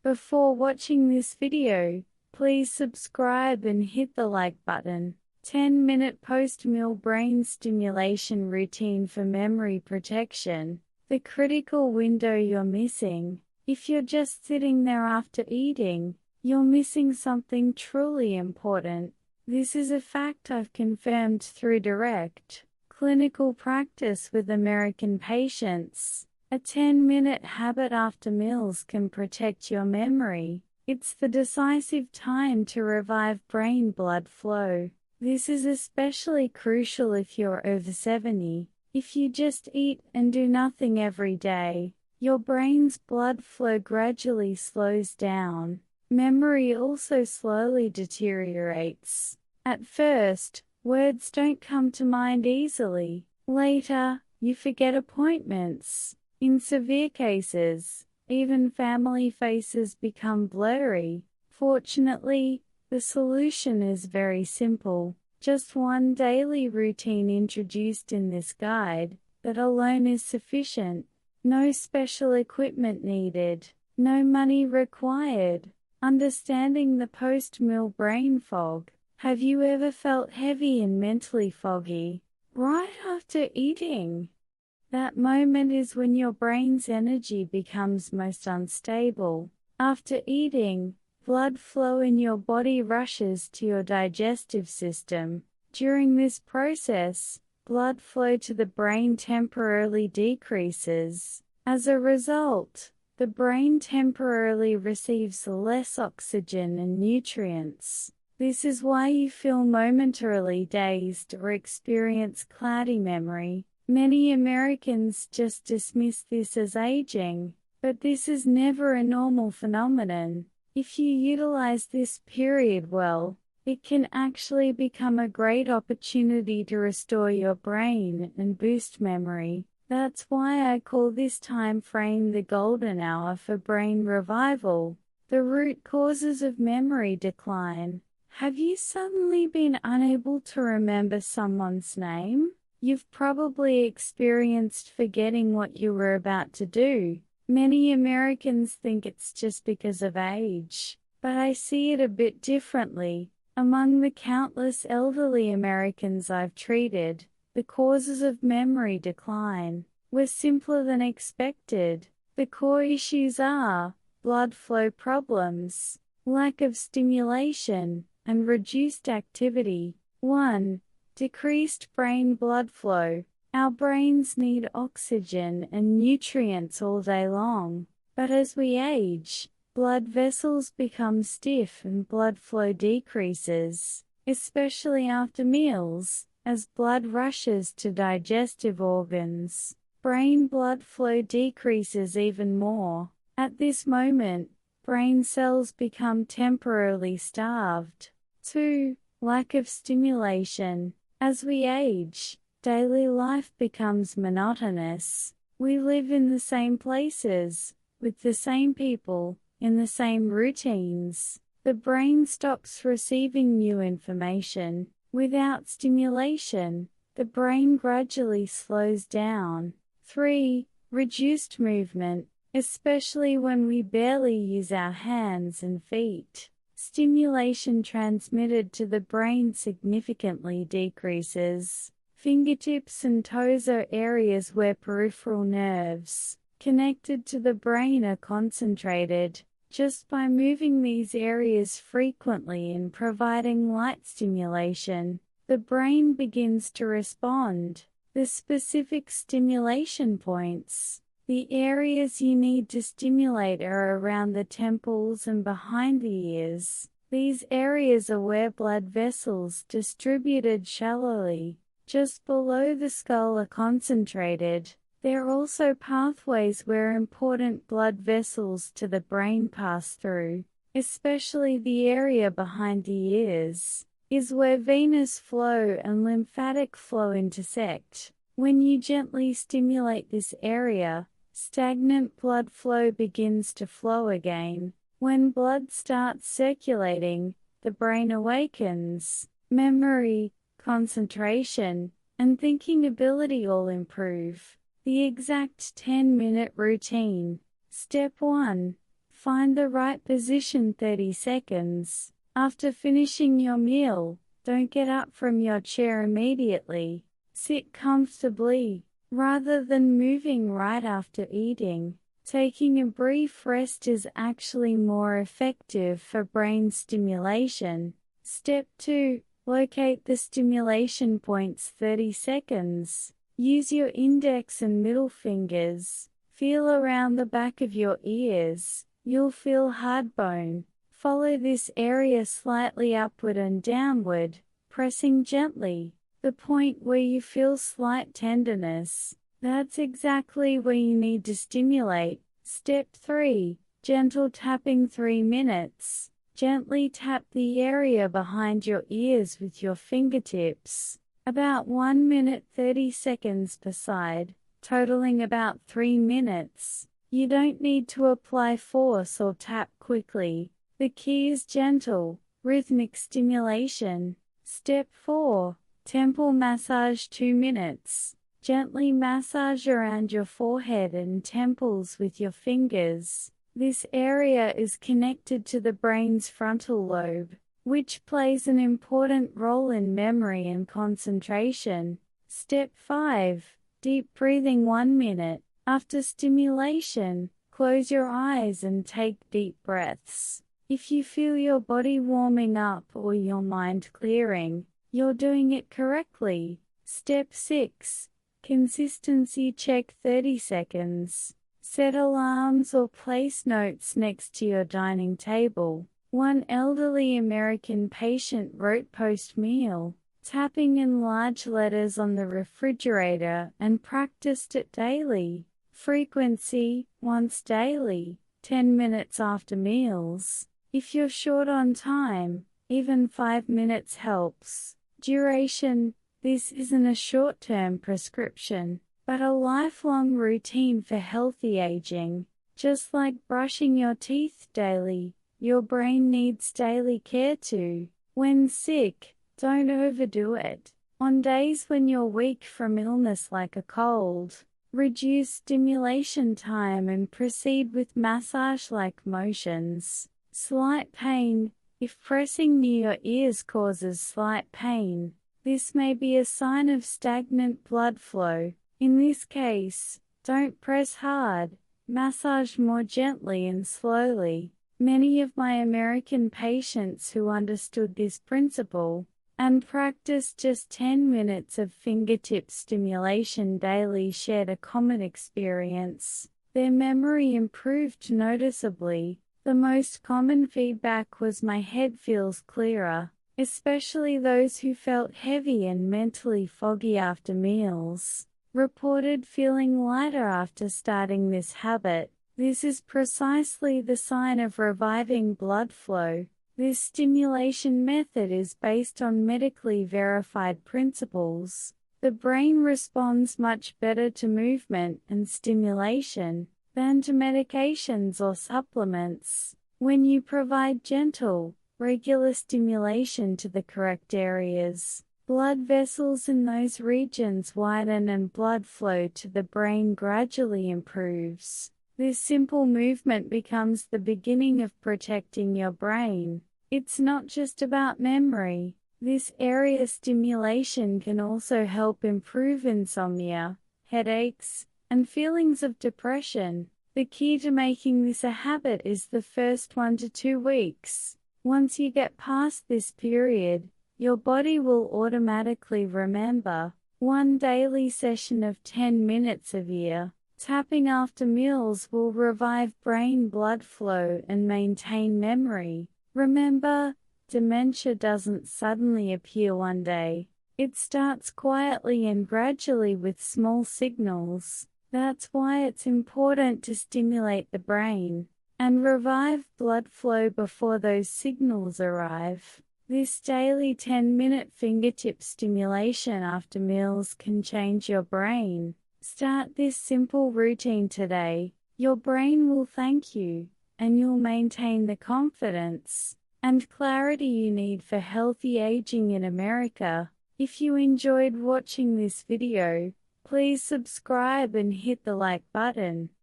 Before watching this video, please subscribe and hit the like button. 10-minute post-meal brain stimulation routine for memory protection. The critical window you're missing. If you're just sitting there after eating, you're missing something truly important. This is a fact I've confirmed through direct clinical practice with American patients. A 10-minute habit after meals can protect your memory. It's the decisive time to revive brain blood flow. This is especially crucial if you're over 70. If you just eat and do nothing every day, your brain's blood flow gradually slows down. Memory also slowly deteriorates. At first, words don't come to mind easily. Later, you forget appointments. In severe cases, even family faces become blurry. Fortunately, the solution is very simple. Just one daily routine introduced in this guide. That alone is sufficient. No special equipment needed. No money required. Understanding the post-meal brain fog. Have you ever felt heavy and mentally foggy right after eating? That moment is when your brain's energy becomes most unstable. After eating, blood flow in your body rushes to your digestive system. During this process, blood flow to the brain temporarily decreases. As a result, the brain temporarily receives less oxygen and nutrients. This is why you feel momentarily dazed or experience cloudy memory. Many Americans just dismiss this as aging, but this is never a normal phenomenon. If you utilize this period well, it can actually become a great opportunity to restore your brain and boost memory. That's why I call this time frame the golden hour for brain revival. The root causes of memory decline. Have you suddenly been unable to remember someone's name? You've probably experienced forgetting what you were about to do. Many Americans think it's just because of age, but I see it a bit differently. Among the countless elderly Americans I've treated, the causes of memory decline were simpler than expected. The core issues are blood flow problems, lack of stimulation, and reduced activity. 1. Decreased brain blood flow. Our brains need oxygen and nutrients all day long, but as we age, blood vessels become stiff and blood flow decreases, especially after meals, as blood rushes to digestive organs. Brain blood flow decreases even more. At this moment, brain cells become temporarily starved. 2. Lack of stimulation. As we age, daily life becomes monotonous. We live in the same places, with the same people, in the same routines. The brain stops receiving new information. Without stimulation, the brain gradually slows down. 3. Reduced movement, especially when we barely use our hands and feet. Stimulation transmitted to the brain significantly decreases. Fingertips and toes are areas where peripheral nerves, connected to the brain, are concentrated. Just by moving these areas frequently and providing light stimulation, the brain begins to respond. The specific stimulation points. The areas you need to stimulate are around the temples and behind the ears. These areas are where blood vessels distributed shallowly, just below the skull, are concentrated. There are also pathways where important blood vessels to the brain pass through, especially the area behind the ears, is where venous flow and lymphatic flow intersect. When you gently stimulate this area, stagnant blood flow begins to flow again. When blood starts circulating, the brain awakens. Memory, concentration, and thinking ability all improve. The exact 10-minute routine. Step 1. Find the right position 30 seconds. After finishing your meal, don't get up from your chair immediately. Sit comfortably, rather than moving right after eating. Taking a brief rest is actually more effective for brain stimulation. Step 2. Locate the stimulation points 30 seconds. Use your index and middle fingers. Feel around the back of your ears. You'll feel hard bone. Follow this area slightly upward and downward, pressing gently. The point where you feel slight tenderness. That's exactly where you need to stimulate. Step 3. Gentle tapping 3 minutes. Gently tap the area behind your ears with your fingertips. About 1 minute 30 seconds per side, totaling about 3 minutes. You don't need to apply force or tap quickly. The key is gentle, rhythmic stimulation. Step 4. Temple massage 2 minutes. Gently massage around your forehead and temples with your fingers. This area is connected to the brain's frontal lobe, which plays an important role in memory and concentration. Step 5. Deep breathing 1 minute. After stimulation, close your eyes and take deep breaths. If you feel your body warming up or your mind clearing, you're doing it correctly. Step 6. Consistency check 30 seconds. Set alarms or place notes next to your dining table. One elderly American patient wrote post-meal, tapping in large letters on the refrigerator and practiced it daily. Frequency, once daily, 10 minutes after meals. If you're short on time, even 5 minutes helps. Duration, this isn't a short-term prescription, but a lifelong routine for healthy aging. Just like brushing your teeth daily, your brain needs daily care too. When sick, don't overdo it. On days when you're weak from illness like a cold, reduce stimulation time and proceed with massage-like motions. Slight pain. If pressing near your ears causes slight pain, this may be a sign of stagnant blood flow. In this case, don't press hard, massage more gently and slowly. Many of my American patients who understood this principle and practiced just 10 minutes of fingertip stimulation daily shared a common experience. Their memory improved noticeably. The most common feedback was my head feels clearer, especially those who felt heavy and mentally foggy after meals. Reported feeling lighter after starting this habit. This is precisely the sign of reviving blood flow. This stimulation method is based on medically verified principles. The brain responds much better to movement and stimulation than to medications or supplements. When you provide gentle, regular stimulation to the correct areas, blood vessels in those regions widen and blood flow to the brain gradually improves. This simple movement becomes the beginning of protecting your brain. It's not just about memory. This area stimulation can also help improve insomnia, headaches, and feelings of depression. The key to making this a habit is the first 1 to 2 weeks. Once you get past this period, your body will automatically remember. One daily session of 10 minutes a year. Tapping after meals will revive brain blood flow and maintain memory. Remember, dementia doesn't suddenly appear one day. It starts quietly and gradually with small signals. That's why it's important to stimulate the brain and revive blood flow before those signals arrive. This daily 10-minute fingertip stimulation after meals can change your brain. Start this simple routine today. Your brain will thank you, and you'll maintain the confidence and clarity you need for healthy aging in America. If you enjoyed watching this video, please subscribe and hit the like button.